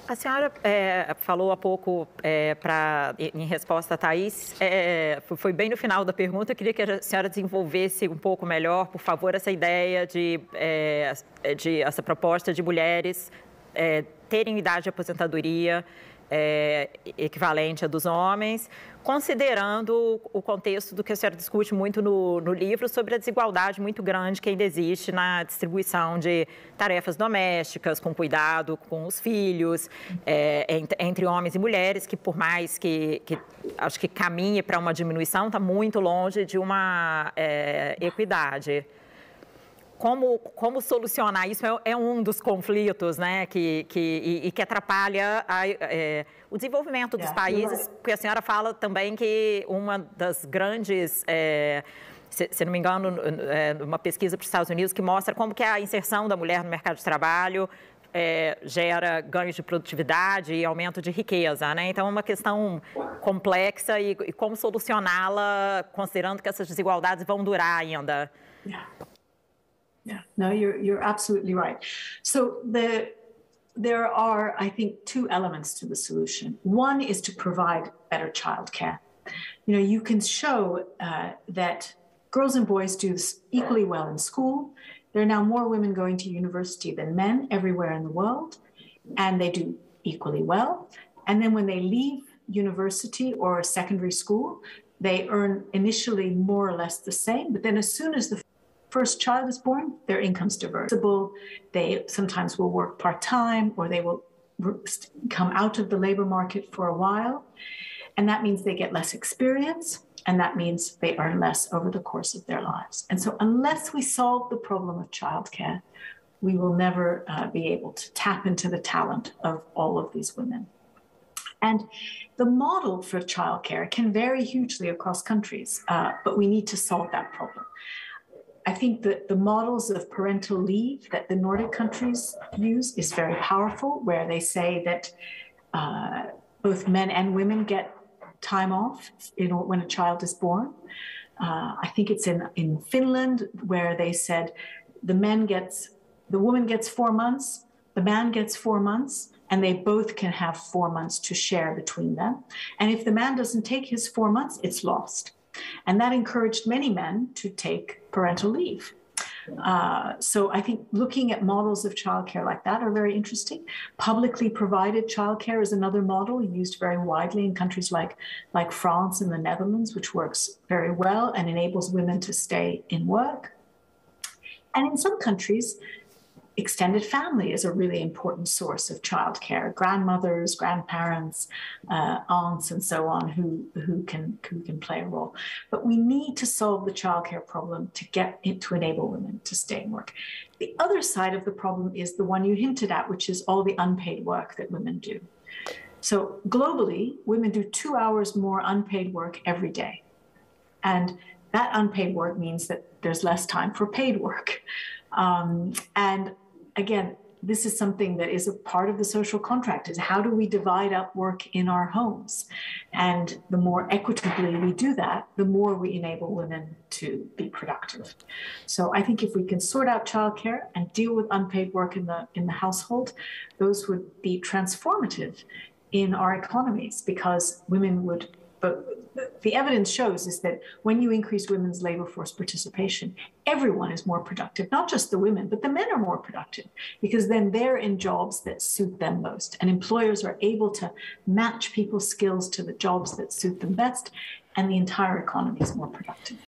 A senhora falou há pouco, em resposta a Thaís, foi bem no final da pergunta, eu queria que a senhora desenvolvesse um pouco melhor, por favor, essa ideia de essa proposta de mulheres terem idade de aposentadoria equivalente à dos homens, considerando o contexto do que a senhora discute muito no livro sobre a desigualdade muito grande que ainda existe na distribuição de tarefas domésticas, com cuidado com os filhos, entre homens e mulheres, que por mais que acho que caminhe para uma diminuição, está muito longe de uma equidade. Como solucionar isso é um dos conflitos, né, que atrapalha o desenvolvimento dos países, porque a senhora fala também que uma das grandes, se não me engano, uma pesquisa para os Estados Unidos que mostra como que a inserção da mulher no mercado de trabalho gera ganhos de produtividade e aumento de riqueza, né? Então, é uma questão complexa e como solucioná-la, considerando que essas desigualdades vão durar ainda. Yeah, no, you're absolutely right. So there are, I think, two elements to the solution. One is to provide better childcare. You know, you can show that girls and boys do equally well in school. There are now more women going to university than men everywhere in the world, and they do equally well. And then when they leave university or secondary school, they earn initially more or less the same, but then as soon as the first child is born, their income's diversible. They sometimes will work part-time, or they will come out of the labor market for a while. And that means they get less experience, and that means they earn less over the course of their lives. And so unless we solve the problem of childcare, we will never be able to tap into the talent of all of these women. And the model for childcare can vary hugely across countries, but we need to solve that problem. I think that the models of parental leave that the Nordic countries use is very powerful, where they say that both men and women get time off when a child is born. I think it's in Finland, where they said the woman gets 4 months, the man gets 4 months, and they both can have 4 months to share between them. And if the man doesn't take his 4 months, it's lost. And that encouraged many men to take parental leave. So I think looking at models of childcare like that are very interesting. Publicly provided childcare is another model used very widely in countries like France and the Netherlands, which works very well and enables women to stay in work. And in some countries, extended family is a really important source of childcare. Grandmothers, grandparents, aunts, and so on, who can play a role. But we need to solve the childcare problem to enable women to stay in work. The other side of the problem is the one you hinted at, which is all the unpaid work that women do. So globally, women do 2 hours more unpaid work every day. And that unpaid work means that there's less time for paid work. And again, this is something that is a part of the social contract, is how do we divide up work in our homes? And the more equitably we do that, the more we enable women to be productive. So I think if we can sort out childcare and deal with unpaid work in the household, those would be transformative in our economies, because women would. But the evidence shows is that when you increase women's labor force participation, everyone is more productive, not just the women, but the men are more productive, because then they're in jobs that suit them most. And employers are able to match people's skills to the jobs that suit them best, and the entire economy is more productive.